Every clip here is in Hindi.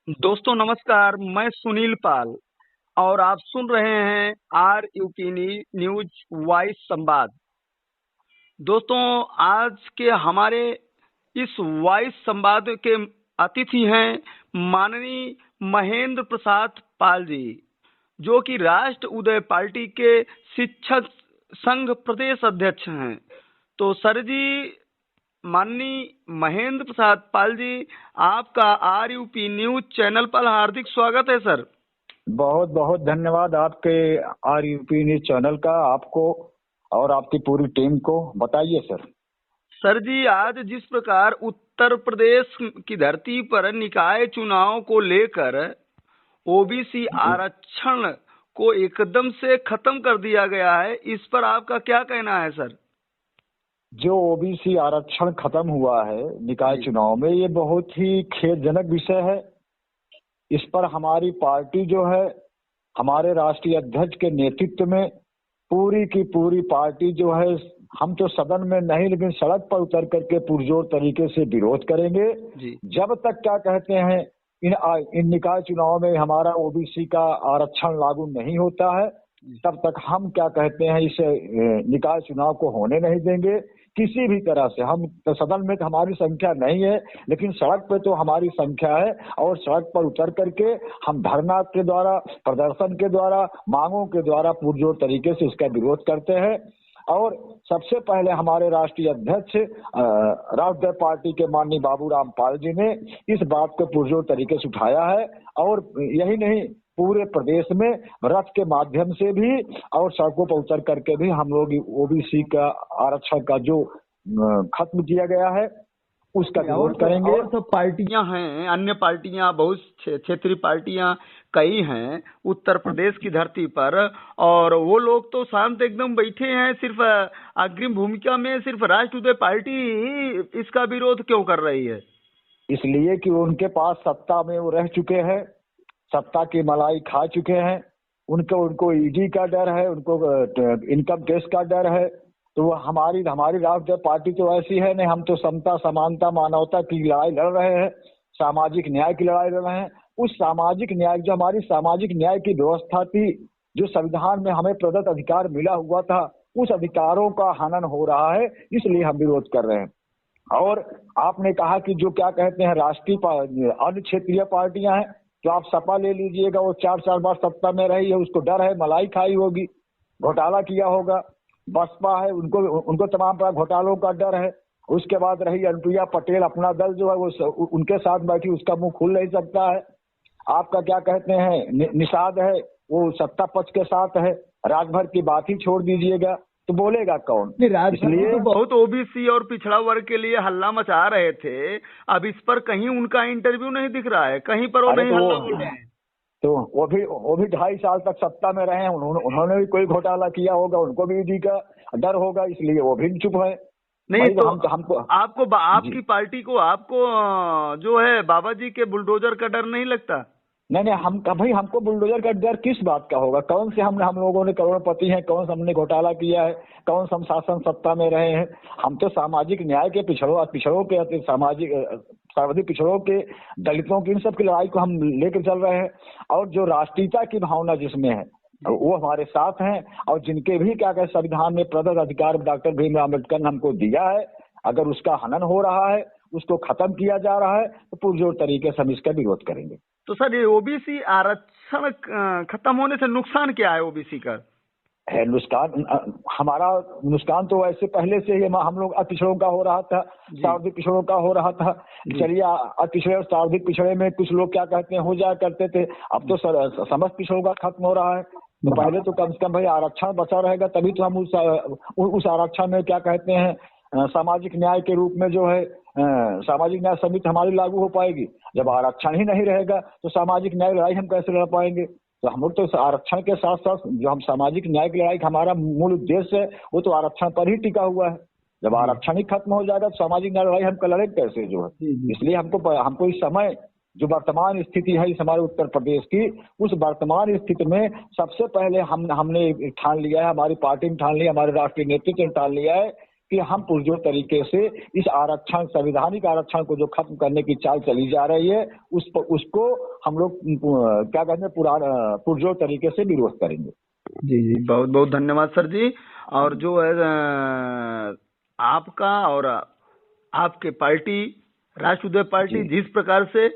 दोस्तों नमस्कार, मैं सुनील पाल और आप सुन रहे हैं आर यूपी न्यूज वॉइस संवाद। दोस्तों आज के हमारे इस वॉइस संवाद के अतिथि हैं माननीय महेंद्र प्रसाद पाल जी, जो कि राष्ट्र उदय पार्टी के शिक्षक संघ प्रदेश अध्यक्ष हैं। तो सर जी, माननीय महेंद्र प्रसाद पाल जी, आपका आर यूपी न्यूज चैनल पर हार्दिक स्वागत है सर। बहुत बहुत धन्यवाद आपके आर यूपी न्यूज चैनल का, आपको और आपकी पूरी टीम को। बताइए सर। सर जी, आज जिस प्रकार उत्तर प्रदेश की धरती पर निकाय चुनाव को लेकर ओबीसी आरक्षण को एकदम से खत्म कर दिया गया है, इस पर आपका क्या कहना है सर? जो ओबीसी आरक्षण खत्म हुआ है निकाय चुनाव में, ये बहुत ही खेदजनक विषय है। इस पर हमारी पार्टी जो है, हमारे राष्ट्रीय अध्यक्ष के नेतृत्व में पूरी की पूरी पार्टी जो है, हम तो सदन में नहीं लेकिन सड़क पर उतर करके पुरजोर तरीके से विरोध करेंगे जब तक क्या कहते हैं इन निकाय चुनाव में हमारा ओबीसी का आरक्षण लागू नहीं होता है, तब तक हम क्या कहते हैं इस निकाय चुनाव को होने नहीं देंगे किसी भी तरह से। हम तो सदन में तो हमारी संख्या नहीं है, लेकिन सड़क पे तो हमारी संख्या है और सड़क पर उतर करके हम धरना के द्वारा, प्रदर्शन के द्वारा, मांगों के द्वारा पुरजोर तरीके से इसका विरोध करते हैं। और सबसे पहले हमारे राष्ट्रीय अध्यक्ष राष्ट्रीय पार्टी के माननीय बाबूराम पाल जी ने इस बात को पुरजोर तरीके से उठाया है, और यही नहीं पूरे प्रदेश में रथ के माध्यम से भी और सड़कों पर उतर करके भी हम लोग ओबीसी का आरक्षण का जो खत्म किया गया है उसका विरोध करेंगे। और तो पार्टियां हैं, अन्य पार्टियां, बहुत क्षेत्रीय पार्टियां कई हैं उत्तर प्रदेश की धरती पर, और वो लोग तो शांत एकदम बैठे हैं। सिर्फ अग्रिम भूमिका में सिर्फ राष्ट्र उदय पार्टी ही इसका विरोध क्यों कर रही है? इसलिए कि उनके पास सत्ता में वो रह चुके हैं, सत्ता की मलाई खा चुके हैं। उनको ईडी का डर है, उनको इनकम टैक्स का डर है। तो हमारी राष्ट्रीय पार्टी तो ऐसी है नहीं, हम तो समता, समानता, मानवता की लड़ाई लड़ रहे हैं, सामाजिक न्याय की लड़ाई लड़ रहे हैं। उस सामाजिक न्याय, जो हमारी सामाजिक न्याय की व्यवस्था थी, जो संविधान में हमें प्रदत्त अधिकार मिला हुआ था, उस अधिकारों का हनन हो रहा है, इसलिए हम विरोध कर रहे हैं। और आपने कहा कि जो क्या कहते हैं राष्ट्रीय अन्य क्षेत्रीय पार्टियां हैं, तो आप सपा ले लीजिएगा, वो 4 बार सत्ता में रही है, उसको डर है मलाई खाई होगी, घोटाला किया होगा। बसपा है, उनको तमाम प्रकार घोटालों का डर है। उसके बाद रही अनुप्रिया पटेल, अपना दल जो है वो उनके साथ बैठी, उसका मुंह खुल नहीं सकता है। आपका क्या कहते हैं निषाद है, वो सत्ता पक्ष के साथ है, राजभर की बात ही छोड़ दीजिएगा, तो बोलेगा कौन? इसलिए तो बहुत ओबीसी और पिछड़ा वर्ग के लिए हल्ला मचा रहे थे, अब इस पर कहीं उनका इंटरव्यू नहीं दिख रहा है, कहीं पर वो नहीं हल्ला बोल रहे हैं। तो वो भी 2.5 साल तक सत्ता में रहे हैं, उन्होंने भी कोई घोटाला किया होगा, उनको भी ईडी का डर होगा, इसलिए वो भी चुप है। नहीं तो हमको आपकी पार्टी को, आपको जो है बाबा जी के बुलडोजर का डर नहीं लगता? नहीं, भाई हमको बुलडोजर का डर किस बात का होगा? कौन से हम लोगों ने करोड़पति हैं, कौन से हमने घोटाला किया है, कौन से हम शासन सत्ता में रहे हैं? हम तो सामाजिक न्याय के पिछड़ों के सामाजिक सर्वाधिक पिछड़ों के, दलितों की, इन सब की लड़ाई को हम लेकर चल रहे हैं। और जो राष्ट्रीयता की भावना जिसमें है वो हमारे साथ हैं, और जिनके भी क्या कहते संविधान में प्रदत्त अधिकार डॉक्टर भीमराव अम्बेडकर ने हमको दिया है, अगर उसका हनन हो रहा है, उसको खत्म किया जा रहा है, तो पुरजोर तरीके से हम इसका विरोध करेंगे। तो सर, ये ओबीसी आरक्षण खत्म होने से नुकसान क्या है ओबीसी का? है नुकसान, हमारा नुकसान तो वैसे पहले से ही हम लोग अतिपिछड़ों का हो रहा था, सर्वाधिक पिछड़ों का हो रहा था। चलिए अतिपिछड़े और सर्वाधिक पिछड़े में कुछ लोग क्या कहते हैं हो जाया करते थे, अब तो समस्त पिछड़ों का खत्म हो रहा है। तो पहले तो कम से कम भाई आरक्षण बचा रहेगा, तभी तो हम उस आरक्षण में क्या कहते हैं सामाजिक न्याय के रूप में जो है सामाजिक न्याय समिति हमारी लागू हो पाएगी। जब आरक्षण ही नहीं रहेगा तो सामाजिक न्याय लड़ाई हम कैसे लड़ पाएंगे? तो हम लोग तो आरक्षण के साथ साथ जो हम सामाजिक न्याय की लड़ाई, हमारा मूल उद्देश्य है वो तो आरक्षण पर ही टिका हुआ है। जब आरक्षण ही खत्म हो जाएगा तो सामाजिक न्याय लड़ाई हम लड़े कैसे जो है? इसलिए हमको इस समय जो वर्तमान स्थिति है इस हमारे उत्तर प्रदेश की, उस वर्तमान स्थिति में सबसे पहले हमने ठान लिया है, हमारी पार्टी ने ठान लिया, हमारे राष्ट्रीय नेतृत्व ने ठान लिया है कि हम पुरजोर तरीके से इस आरक्षण, संवैधानिक आरक्षण को जो खत्म करने की चाल चली जा रही है उसको हम लोग क्या कहते हैं पुरजोर तरीके से विरोध करेंगे। जी जी, बहुत बहुत धन्यवाद सर जी। और जो है आपका और आपके पार्टी राष्ट्रवादी पार्टी जिस प्रकार से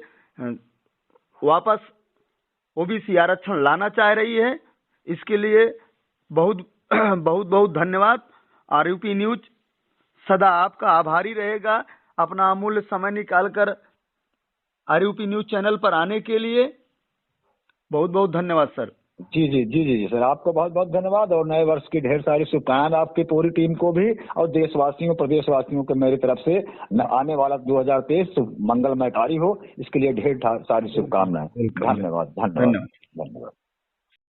वापस ओबीसी आरक्षण लाना चाह रही है, इसके लिए बहुत बहुत बहुत धन्यवाद। और यूपी न्यूज सदा आपका आभारी रहेगा अपना अमूल्य समय निकालकर आरयूपी न्यूज चैनल पर आने के लिए। बहुत बहुत धन्यवाद सर। जी जी जी जी जी सर, आपको बहुत बहुत धन्यवाद और नए वर्ष की ढेर सारी शुभकामनाएं आपकी पूरी टीम को भी और देशवासियों प्रदेशवासियों को मेरी तरफ से आने वाला 2023 मंगलमयकारी हो, इसके लिए ढेर सारी शुभकामनाएं। धन्यवाद धन्यवाद धन्यवाद।